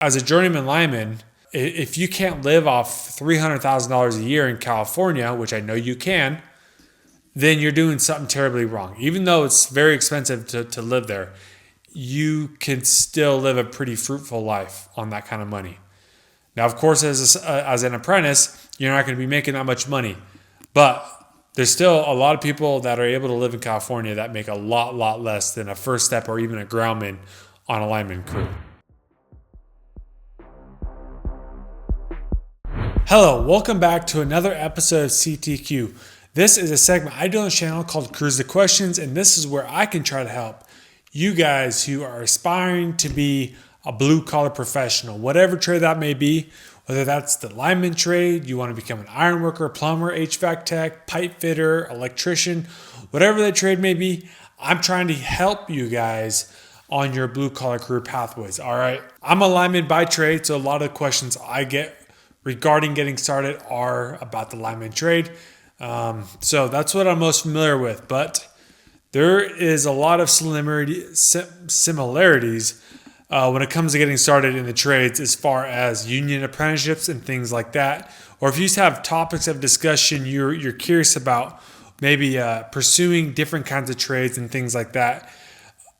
as a journeyman lineman, if you can't live off $300,000 a year in California, which I know you can, then you're doing something terribly wrong. Even though it's very expensive to live there, you can still live a pretty fruitful life on that kind of money. Now, of course, as an apprentice, you're not going to be making that much money, but there's still a lot of people that are able to live in California that make a lot less than a first step or even a groundman on a lineman crew. Hello, welcome back to another episode of CTQ. This is a segment I do on the channel called Cruise the Questions, and this is where I can try to help you guys who are aspiring to be a blue-collar professional, whatever trade that may be, whether that's the lineman trade, you want to become an iron worker, plumber, HVAC tech, pipe fitter, electrician, whatever that trade may be. I'm trying to help you guys on your blue-collar career pathways, all right? I'm a lineman by trade, so a lot of the questions I get regarding getting started are about the lineman trade. So that's what I'm most familiar with, but there is a lot of similarities when it comes to getting started in the trades as far as union apprenticeships and things like that. Or if you just have topics of discussion you're curious about, maybe pursuing different kinds of trades and things like that,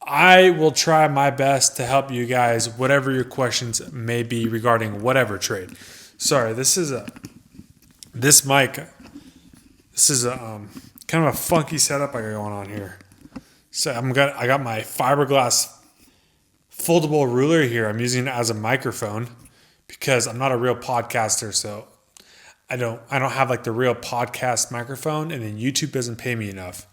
I will try my best to help you guys, whatever your questions may be regarding whatever trade. Sorry, this is a kind of a funky setup I got going on here. So I got my fiberglass foldable ruler here. I'm using it as a microphone because I'm not a real podcaster, so I don't have like the real podcast microphone, and then YouTube doesn't pay me enough.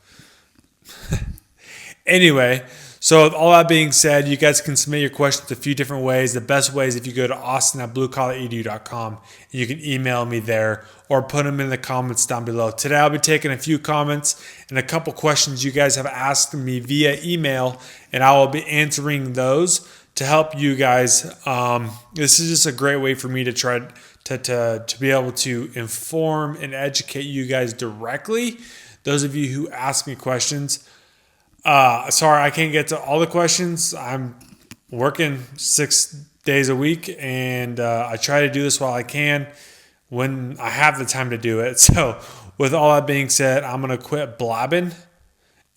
Anyway, so with all that being said, you guys can submit your questions a few different ways. The best way is if you go to austin@bluecollaredu.com, and you can email me there or put them in the comments down below. Today I'll be taking a few comments and a couple questions you guys have asked me via email, and I will be answering those to help you guys. This is just a great way for me to try to be able to inform and educate you guys directly. Those of you who ask me questions. Sorry, I can't get to all the questions. I'm working 6 days a week, and I try to do this while I can when I have the time to do it. So with all that being said, I'm going to quit blabbing,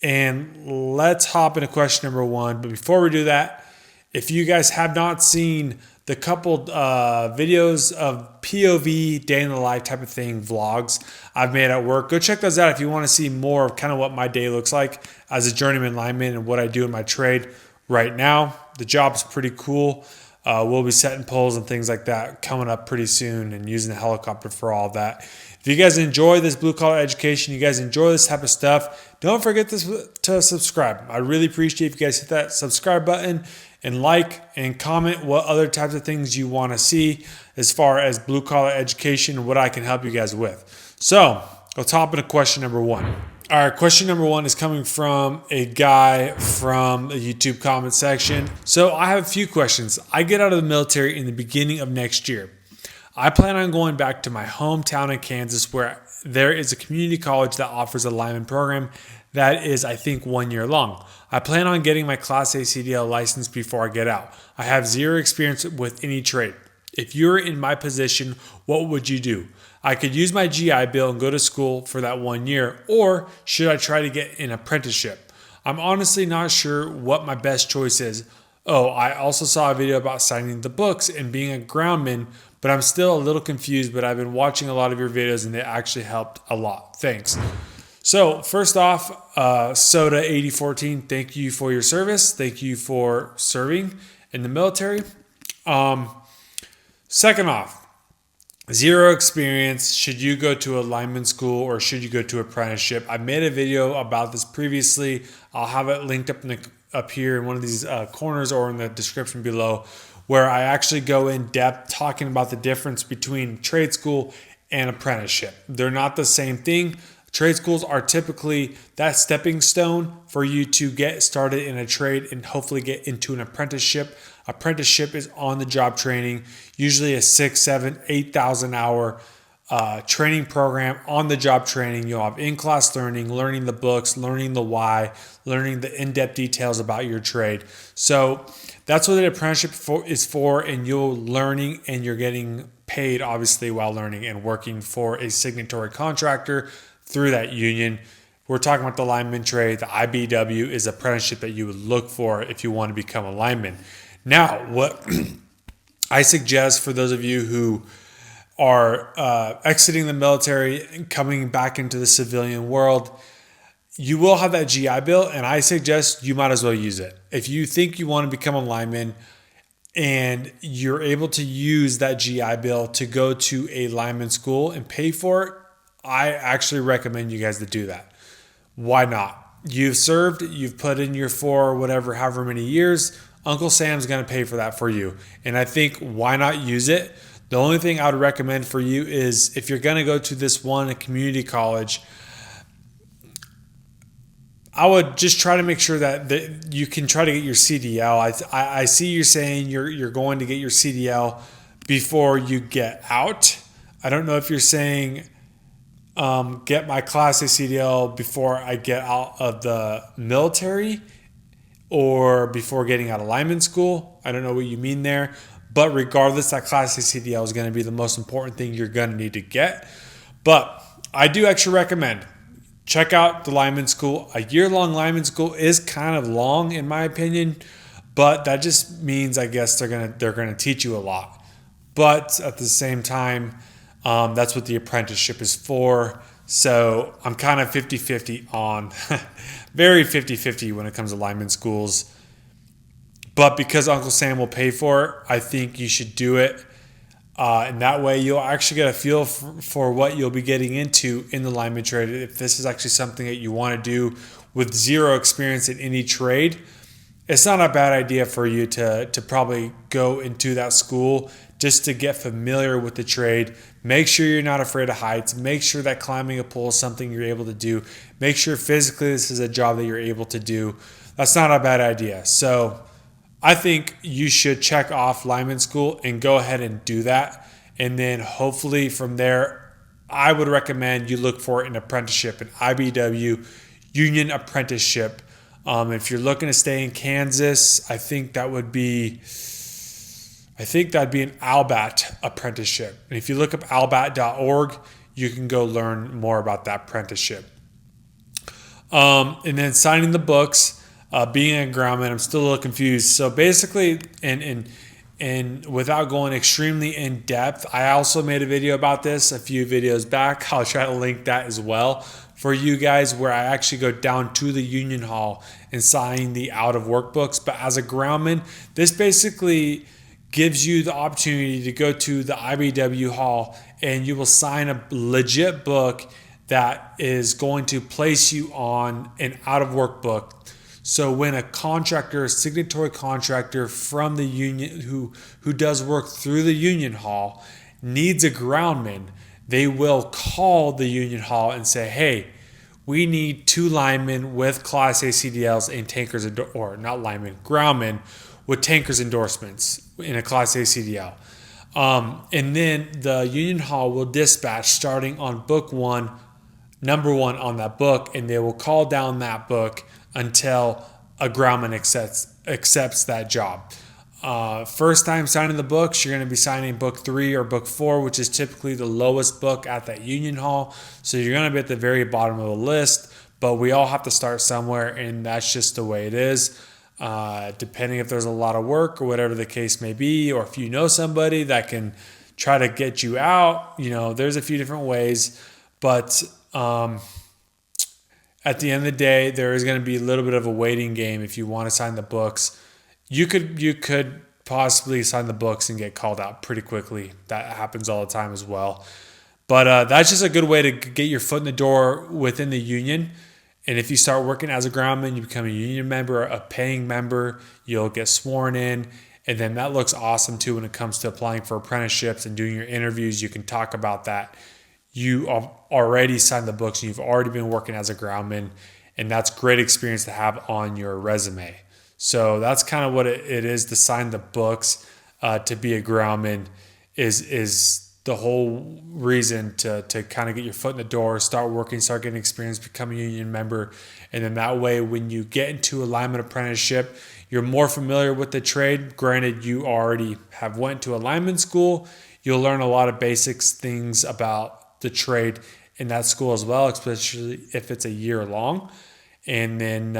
and let's hop into question number one. But before we do that, if you guys have not seen the couple videos of POV, day in the life type of thing, vlogs I've made at work, go check those out if you want to see more of kind of what my day looks like as a journeyman lineman and what I do in my trade right now. The job's pretty cool. We'll be setting poles and things like that coming up pretty soon and using the helicopter for all that. If you guys enjoy this blue collar education, you guys enjoy this type of stuff, don't forget to subscribe. I really appreciate if you guys hit that subscribe button and like and comment what other types of things you want to see as far as blue collar education and what I can help you guys with. So let's hop into question number one. All right, question number one is coming from a guy from the YouTube comment section. So I have a few questions. I get out of the military in the beginning of next year. I plan on going back to my hometown in Kansas, where there is a community college that offers a lineman program that is, I think, 1 year long. I plan on getting my Class A CDL license before I get out. I have zero experience with any trade. If you're in my position, what would you do? I could use my GI Bill and go to school for that 1 year, or should I try to get an apprenticeship? I'm honestly not sure what my best choice is. Oh, I also saw a video about signing the books and being a groundman, but I'm still a little confused, but I've been watching a lot of your videos and they actually helped a lot. Thanks. So first off, Soda 8014, thank you for your service. Thank you for serving in the military. Second off, zero experience. Should you go to a lineman school or should you go to apprenticeship? I made a video about this previously. I'll have it linked up here in one of these corners or in the description below, where I actually go in depth talking about the difference between trade school and apprenticeship. They're not the same thing. Trade schools are typically that stepping stone for you to get started in a trade and hopefully get into an apprenticeship. Apprenticeship is on-the-job training, usually a 6, 7, 8,000 hour training program, on the job training. You'll have in-class learning, learning the books, learning the why, learning the in-depth details about your trade. So that's what the apprenticeship is for, and you're learning and you're getting paid obviously while learning and working for a signatory contractor through that union. We're talking about the lineman trade. The IBEW is apprenticeship that you would look for if you want to become a lineman. Now, what I suggest for those of you who are exiting the military and coming back into the civilian world, you will have that GI Bill, and I suggest you might as well use it. If you think you want to become a lineman and you're able to use that GI Bill to go to a lineman school and pay for it, I actually recommend you guys to do that. Why not? You've served, you've put in your however many years. Uncle Sam's going to pay for that for you. And I think, why not use it? The only thing I would recommend for you is, if you're going to go to this one community college, I would just try to make sure that you can try to get your CDL. I see you're saying you're going to get your CDL before you get out. I don't know if you're saying get my Class A CDL before I get out of the military or before getting out of lineman school. I don't know what you mean there. But regardless, that Class A CDL is going to be the most important thing you're going to need to get. But I do actually recommend check out the lineman school. A year-long lineman school is kind of long in my opinion, but that just means, I guess, they're gonna teach you a lot. But at the same time, that's what the apprenticeship is for. So I'm kind of 50-50 on, very 50-50 when it comes to lineman schools. But because Uncle Sam will pay for it, I think you should do it. And that way you'll actually get a feel for what you'll be getting into in the lineman trade. If this is actually something that you want to do with zero experience in any trade, it's not a bad idea for you to probably go into that school just to get familiar with the trade. Make sure you're not afraid of heights. Make sure that climbing a pole is something you're able to do. Make sure physically this is a job that you're able to do. That's not a bad idea. So I think you should check off lineman school and go ahead and do that. And then hopefully from there, I would recommend you look for an apprenticeship, an IBEW union apprenticeship. If you're looking to stay in Kansas, I think that'd be an ALBAT apprenticeship. And if you look up albat.org, you can go learn more about that apprenticeship. And then signing the books. Being a groundman, I'm still a little confused. So basically, and without going extremely in depth, I also made a video about this a few videos back. I'll try to link that as well for you guys, where I actually go down to the union hall and sign the out of work books. But as a groundman, this basically gives you the opportunity to go to the IBEW hall and you will sign a legit book that is going to place you on an out of work book. So when a contractor, a signatory contractor from the union who does work through the union hall needs a groundman, they will call the union hall and say, hey, we need 2 linemen with Class A CDLs and tankers, or not linemen, groundmen with tankers endorsements in a Class A CDL. And then the union hall will dispatch starting on book 1, number 1 on that book, and they will call down that book until a groundman accepts that job. First time signing the books, you're going to be signing book 3 or book 4, which is typically the lowest book at that union hall. So you're going to be at the very bottom of the list, but we all have to start somewhere, and that's just the way it is. Depending if there's a lot of work or whatever the case may be, or if you know somebody that can try to get you out, there's a few different ways, but at the end of the day, there is going to be a little bit of a waiting game if you want to sign the books. You could possibly sign the books and get called out pretty quickly. That happens all the time as well. But that's just a good way to get your foot in the door within the union. And if you start working as a groundman, you become a union member, a paying member, you'll get sworn in. And then that looks awesome too when it comes to applying for apprenticeships and doing your interviews. You can talk about that. You have already signed the books and you've already been working as a groundman, and that's great experience to have on your resume. So that's kind of what it is to sign the books to be a groundman is the whole reason to kind of get your foot in the door, start working, start getting experience, become a union member. And then that way, when you get into a lineman apprenticeship, you're more familiar with the trade. Granted, you already have went to a lineman school. You'll learn a lot of basics things about the trade in that school as well, especially if it's a year long. And then,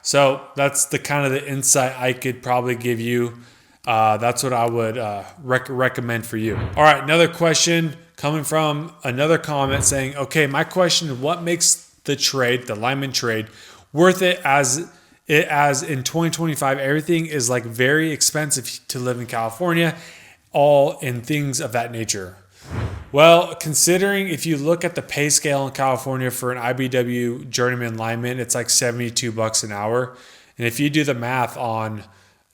so that's the kind of the insight I could probably give you. That's what I would recommend for you. All right, another question coming from another comment saying, okay, my question is what makes the trade, the lineman trade, worth it as in 2025, everything is like very expensive to live in California, all in things of that nature. Well, considering if you look at the pay scale in California for an IBEW journeyman lineman, it's like $72 an hour. And if you do the math on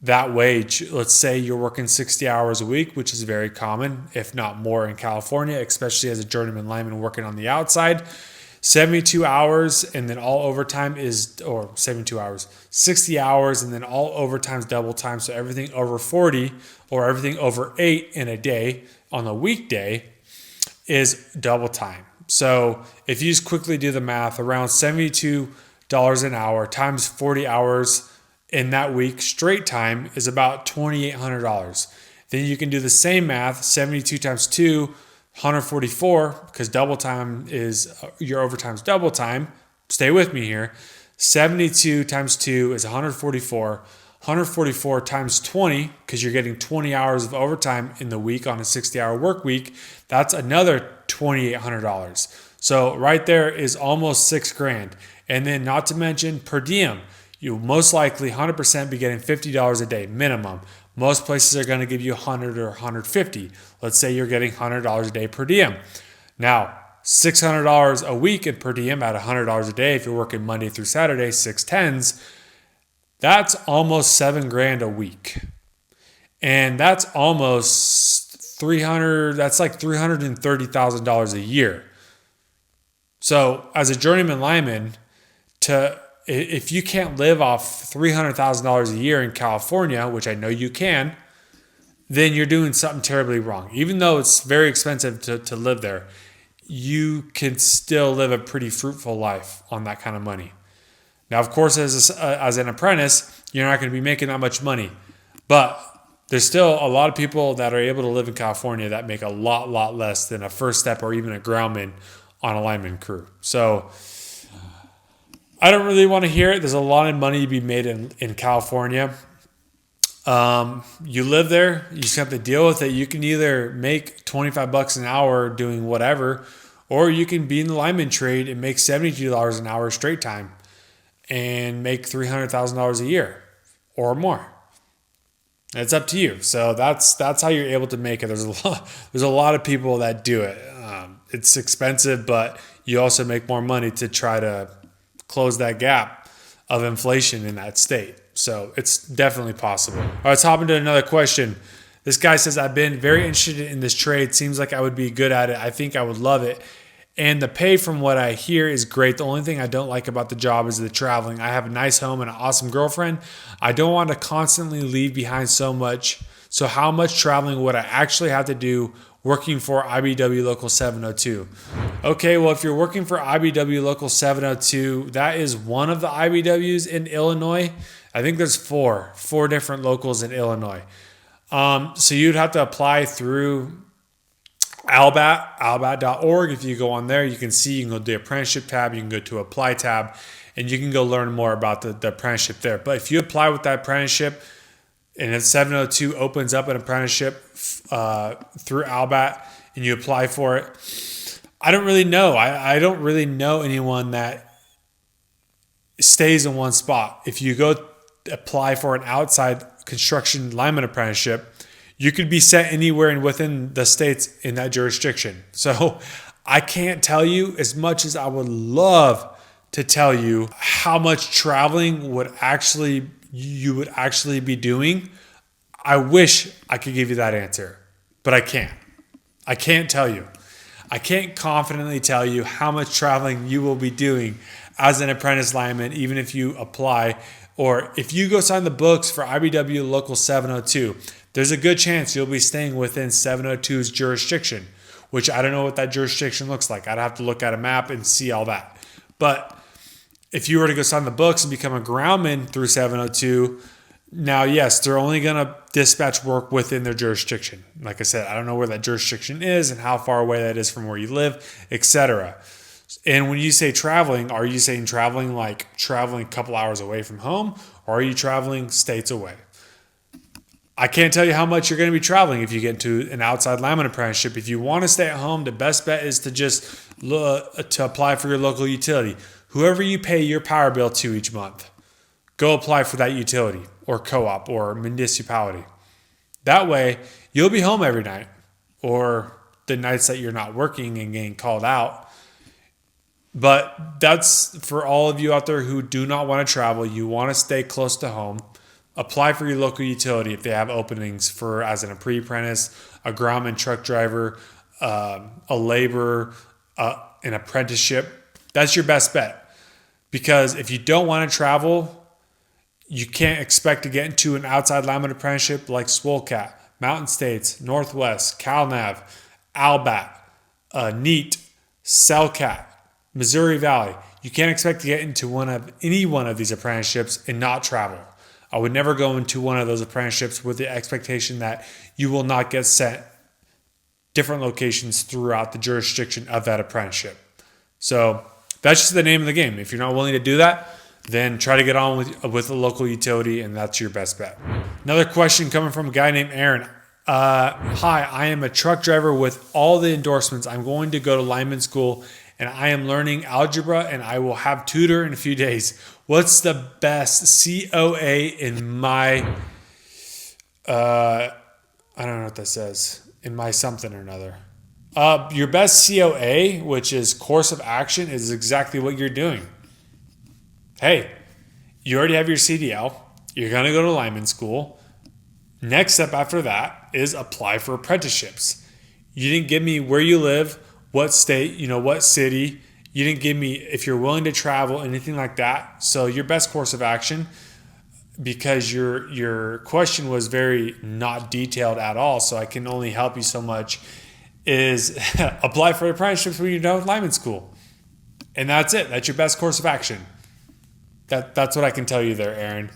that wage, let's say you're working 60 hours a week, which is very common, if not more in California, especially as a journeyman lineman working on the outside. 72 hours and then all overtime is, or 72 hours, 60 hours and then all overtime is double time. So everything over 40 or everything over 8 in a day on a weekday is double time. So if you just quickly do the math, around $72 an hour times 40 hours in that week straight time is about $2,800. Then you can do the same math, 72 times 2, 144, because double time is your overtime's double time. Stay with me here. 72 times 2 is 144. 144 times 20, because you're getting 20 hours of overtime in the week on a 60-hour work week. That's another $2,800. So right there is almost $6,000. And then not to mention per diem. You'll most likely 100% be getting $50 a day minimum. Most places are going to give you $100 or $150. Let's say you're getting $100 a day per diem. Now, $600 a week in per diem at $100 a day, if you're working Monday through Saturday, 6/10s, that's almost $7,000 a week. And that's almost that's like $330,000 a year. So as a journeyman lineman, if you can't live off $300,000 a year in California, which I know you can, then you're doing something terribly wrong. Even though it's very expensive to live there, you can still live a pretty fruitful life on that kind of money. Now, of course, as an apprentice, you're not going to be making that much money. But there's still a lot of people that are able to live in California that make a lot less than a first step or even a groundman on a lineman crew. So I don't really want to hear it. There's a lot of money to be made in California. You live there, you just have to deal with it. You can either make $25 an hour doing whatever, or you can be in the lineman trade and make $72 an hour straight time and make $300,000 a year or more. It's up to you. So that's how you're able to make it. There's a lot of people that do it. It's expensive, but you also make more money to try to close that gap of inflation in that state. So it's definitely possible. All right, let's hop into another question. This guy says, I've been very interested in this trade. Seems like I would be good at it. I think I would love it. And the pay from what I hear is great. The only thing I don't like about the job is the traveling. I have a nice home and an awesome girlfriend. I don't want to constantly leave behind so much. So how much traveling would I actually have to do working for IBEW Local 702? Okay, well, if you're working for IBEW Local 702, that is one of the IBEWs in Illinois. I think there's four different locals in Illinois. So you'd have to apply through albat.org. If you go on there, you can go to the apprenticeship tab, you can go to apply tab, and you can go learn more about the apprenticeship there. But if you apply with that apprenticeship and if 702 opens up an apprenticeship through Albat and you apply for it, I don't really know. I don't really know anyone that stays in one spot. If you go apply for an outside construction lineman apprenticeship, you could be sent anywhere within the states in that jurisdiction. So I can't tell you, as much as I would love to tell you how much traveling you would actually be doing. I wish I could give you that answer, but I can't. I can't tell you. I can't confidently tell you how much traveling you will be doing as an apprentice lineman, even if you apply, or if you go sign the books for IBEW Local 702. there's a good chance you'll be staying within 702's jurisdiction, which I don't know what that jurisdiction looks like. I'd have to look at a map and see all that. But if you were to go sign the books and become a groundman through 702, now, yes, they're only going to dispatch work within their jurisdiction. Like I said, I don't know where that jurisdiction is and how far away that is from where you live, etc. And when you say traveling, are you saying traveling like traveling a couple hours away from home, or are you traveling states away? I can't tell you how much you're going to be traveling if you get into an outside lineman apprenticeship. If you want to stay at home, the best bet is to just to apply for your local utility. Whoever you pay your power bill to each month, go apply for that utility or co-op or municipality. That way, you'll be home every night, or the nights that you're not working and getting called out. But that's for all of you out there who do not want to travel. You want to stay close to home. Apply for your local utility if they have openings for as an pre-apprentice, a groundman, truck driver, a laborer, an apprenticeship. That's your best bet. Because if you don't want to travel, you can't expect to get into an outside lineman apprenticeship like Swolecat, Mountain States, Northwest, CalNav, Albat, NEAT, Cellcat, Missouri Valley. You can't expect to get into any one of these apprenticeships and not travel. I would never go into one of those apprenticeships with the expectation that you will not get sent different locations throughout the jurisdiction of that apprenticeship. So that's just the name of the game. If you're not willing to do that, then try to get on with a local utility, and that's your best bet. Another question coming from a guy named Aaron. Hi, I am a truck driver with all the endorsements. I'm going to go to lineman school, and I am learning algebra, and I will have tutor in a few days. What's the best COA in my, I don't know what that says, in my something or another. Your best COA, which is course of action, is exactly what you're doing. Hey, you already have your CDL. You're going to go to lineman school. Next step after that is apply for apprenticeships. You didn't give me where you live, what state, what city. You didn't give me if you're willing to travel, anything like that. So your best course of action, because your question was very not detailed at all, so I can only help you so much, is apply for apprenticeships when you're done with lineman school. And that's it. That's your best course of action. That's what I can tell you there, Aaron.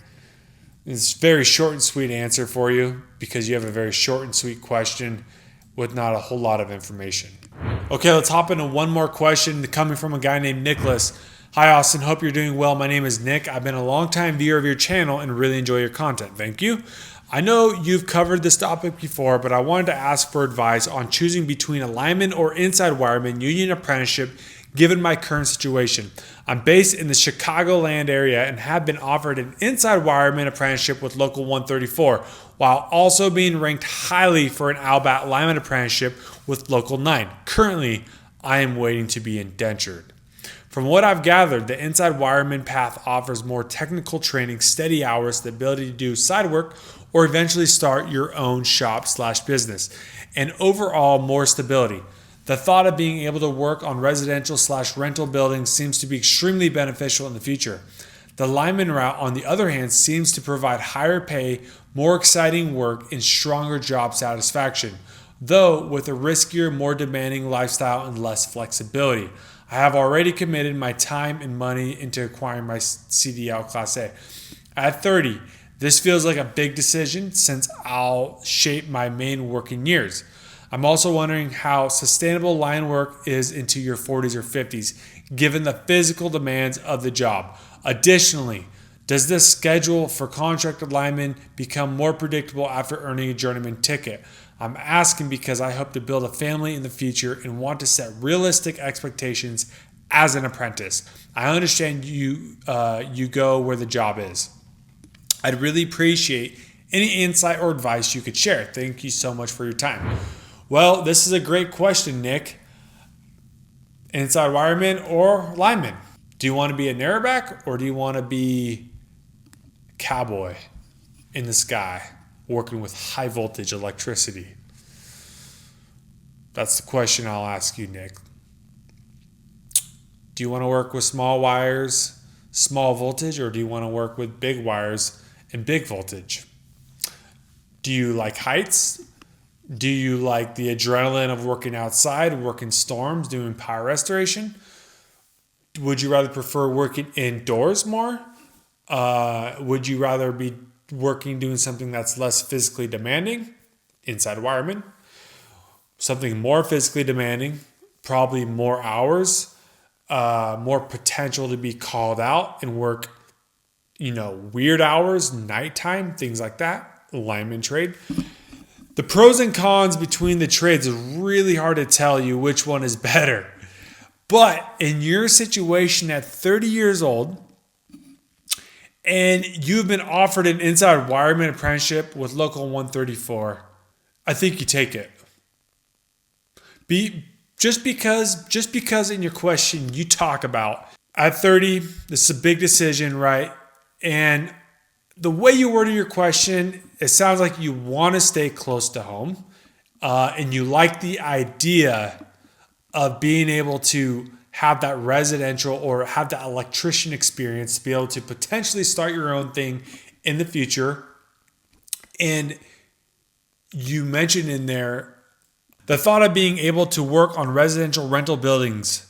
It's a very short and sweet answer for you because you have a very short and sweet question with not a whole lot of information. Okay, let's hop into one more question coming from a guy named Nicholas. Hi, Austin. Hope you're doing well. My name is Nick. I've been a longtime viewer of your channel and really enjoy your content. Thank you. I know you've covered this topic before, but I wanted to ask for advice on choosing between a lineman or inside wireman union apprenticeship given my current situation. I'm based in the Chicagoland area and have been offered an inside wireman apprenticeship with Local 134, while also being ranked highly for an Albat lineman apprenticeship with Local 9. Currently, I am waiting to be indentured. From what I've gathered, the inside wireman path offers more technical training, steady hours, the ability to do side work, or eventually start your own shop/business, and overall more stability. The thought of being able to work on residential/rental buildings seems to be extremely beneficial in the future. The lineman route, on the other hand, seems to provide higher pay, more exciting work, and stronger job satisfaction, though with a riskier, more demanding lifestyle and less flexibility. I have already committed my time and money into acquiring my CDL Class A. At 30, this feels like a big decision since I'll shape my main working years. I'm also wondering how sustainable line work is into your 40s or 50s, given the physical demands of the job. Additionally, does this schedule for contracted linemen become more predictable after earning a journeyman ticket? I'm asking because I hope to build a family in the future and want to set realistic expectations as an apprentice. I understand you go where the job is. I'd really appreciate any insight or advice you could share. Thank you so much for your time. Well, this is a great question, Nick. Inside wireman or lineman? Do you want to be a narrowback or do you want to be a cowboy in the sky working with high voltage electricity? That's the question I'll ask you, Nick. Do you want to work with small wires, small voltage, or do you want to work with big wires and big voltage? Do you like heights? Do you like the adrenaline of working outside, working storms, doing power restoration? Would you rather prefer working indoors more? Would you rather be working doing something that's less physically demanding? Inside wireman. Something more physically demanding, probably more hours, more potential to be called out and work, weird hours, nighttime, things like that. Lineman trade. The pros and cons between the trades is really hard to tell you which one is better. But in your situation at 30 years old, and you've been offered an inside wireman apprenticeship with Local 134, I think you take it. Just because in your question you talk about at 30, this is a big decision, right? And the way you worded your question, it sounds like you want to stay close to home, and you like the idea of being able to have that residential or have that electrician experience to be able to potentially start your own thing in the future. And you mentioned in there the thought of being able to work on residential buildings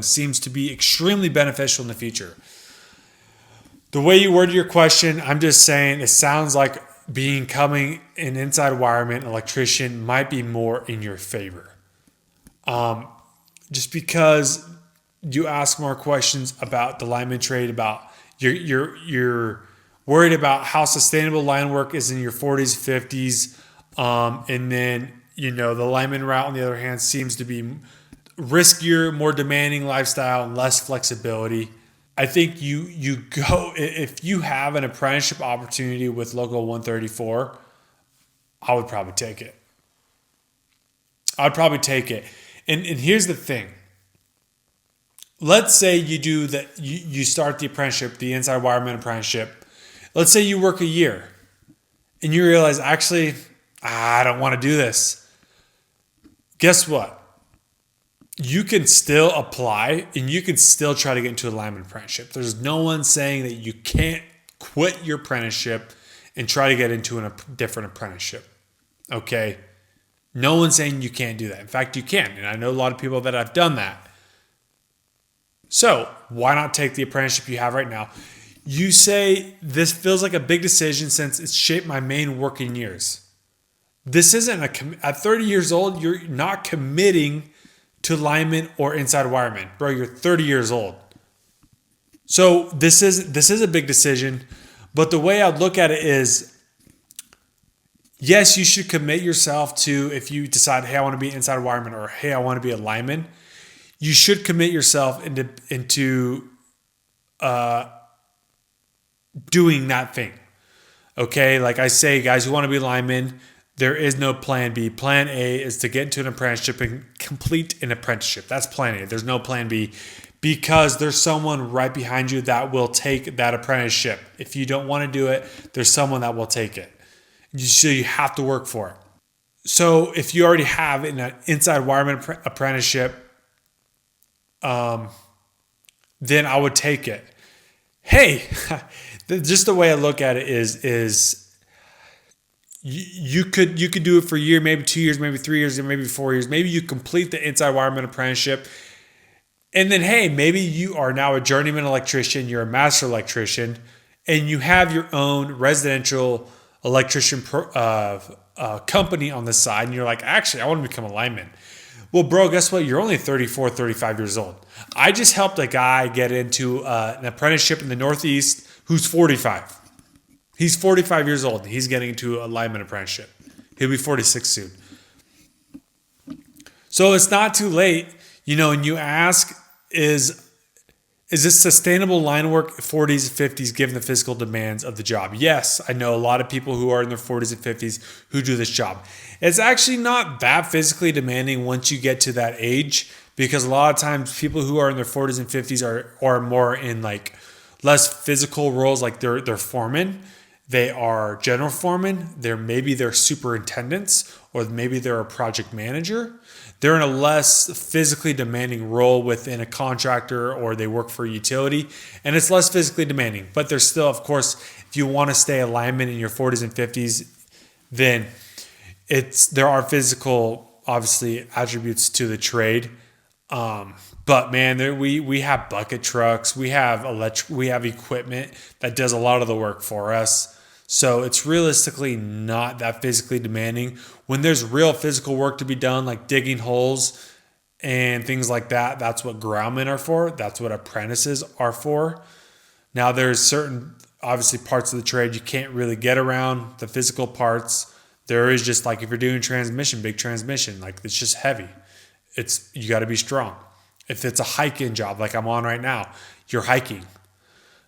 seems to be extremely beneficial in the future. The way you worded your question, I'm just saying it sounds like becoming an inside wireman electrician might be more in your favor. Just because you ask more questions about the lineman trade, about you're worried about how sustainable line work is in your 40s, 50s, and then the lineman route on the other hand seems to be riskier, more demanding lifestyle, and less flexibility. I think you go, if you have an apprenticeship opportunity with Local 134, I would probably take it. And here's the thing. Let's say you do that. You start the apprenticeship, the inside wireman apprenticeship. Let's say you work a year and you realize, actually, I don't want to do this. Guess what? You can still apply and you can still try to get into a lineman apprenticeship. There's no one saying that you can't quit your apprenticeship and try to get into a different apprenticeship. Okay? No one's saying you can't do that. In fact, you can. And I know a lot of people that have done that. So why not take the apprenticeship you have right now? You say, this feels like a big decision since it's shaped my main working years. This isn't at 30 years old, you're not committing to lineman or inside wireman. Bro, you're 30 years old. So this is a big decision. But the way I'd look at it is, yes, you should commit yourself to, if you decide, hey, I want to be inside wireman, or hey, I want to be a lineman, you should commit yourself into doing that thing. Okay, like I say, guys who want to be linemen, there is no plan B. Plan A is to get into an apprenticeship and complete an apprenticeship. That's plan A. There's no plan B, because there's someone right behind you that will take that apprenticeship. If you don't want to do it, there's someone that will take it. So you have to work for it. So if you already have an inside wireman apprenticeship, then I would take it. Hey, just the way I look at it is you could do it for a year, maybe 2 years, maybe 3 years, and maybe 4 years. Maybe you complete the inside wireman apprenticeship, and then hey, maybe you are now a journeyman electrician, you're a master electrician, and you have your own residential electrician company on the side, and you're like, actually, I want to become a lineman. Well, bro, guess what? You're only 34, 35 years old. I just helped a guy get into an apprenticeship in the Northeast who's 45. He's 45 years old. He's getting into a lineman apprenticeship. He'll be 46 soon. So it's not too late, and you ask, is this sustainable line work 40s, 50s, given the physical demands of the job? Yes, I know a lot of people who are in their 40s and 50s who do this job. It's actually not that physically demanding once you get to that age, because a lot of times people who are in their 40s and 50s are more in like less physical roles, like they're foremen. They are general foremen. Maybe they're superintendents, or maybe they're a project manager. They're in a less physically demanding role within a contractor, or they work for a utility, and it's less physically demanding. But there's still, of course, if you want to stay a lineman in your 40s and 50s, then there are physical, obviously, attributes to the trade. But man, we have bucket trucks, we have equipment that does a lot of the work for us. So it's realistically not that physically demanding. When there's real physical work to be done, like digging holes and things like that, that's what groundmen are for. That's what apprentices are for. Now there's certain, obviously, parts of the trade you can't really get around the physical parts. There is just like if you're doing transmission, big transmission, like it's just heavy. You got to be strong. If it's a hiking job like I'm on right now, you're hiking.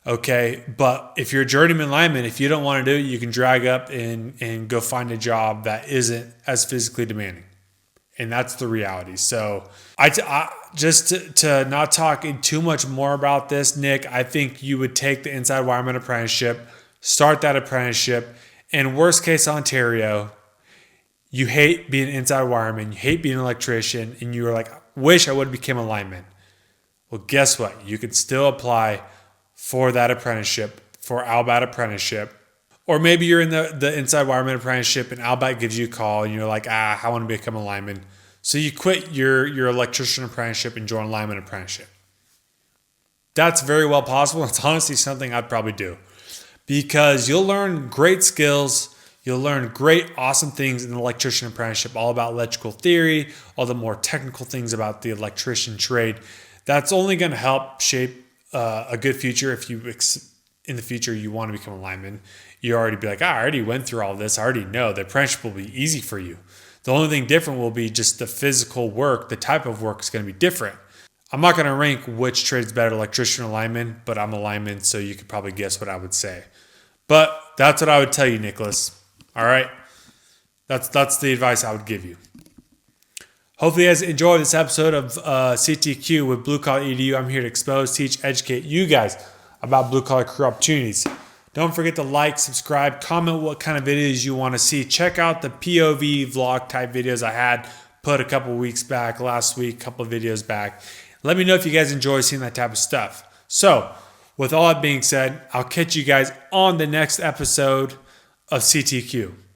Okay, but if you're a journeyman lineman, if you don't want to do it, you can drag up and go find a job that isn't as physically demanding. And that's the reality. So I just to not talk too much more about this, Nick, I think you would take the inside wireman apprenticeship, start that apprenticeship. In worst case Ontario, you hate being an inside wireman, you hate being an electrician, and you were like, wish I would have become a lineman. Well, guess what? You could still apply for that apprenticeship, for Albat apprenticeship. Or maybe you're in the inside wireman apprenticeship and Albat gives you a call and you're like, I want to become a lineman. So you quit your electrician apprenticeship and join lineman apprenticeship. That's very well possible. It's honestly something I'd probably do because you'll learn great skills. You'll learn great, awesome things in the electrician apprenticeship, all about electrical theory, all the more technical things about the electrician trade. That's only going to help shape a good future if in the future you want to become a lineman. You already be like, I already went through all this. I already know the apprenticeship will be easy for you. The only thing different will be just the physical work. The type of work is going to be different. I'm not going to rank which trade is better, electrician or lineman, but I'm a lineman, so you could probably guess what I would say. But that's what I would tell you, Nicholas. All right? That's the advice I would give you. Hopefully you guys enjoyed this episode of CTQ with Blue Collar Edu. I'm here to expose, teach, educate you guys about blue collar career opportunities. Don't forget to like, subscribe, comment what kind of videos you want to see. Check out the POV vlog type videos I had put a couple weeks back, last week, a couple of videos back. Let me know if you guys enjoy seeing that type of stuff. So, with all that being said, I'll catch you guys on the next episode of CTQ.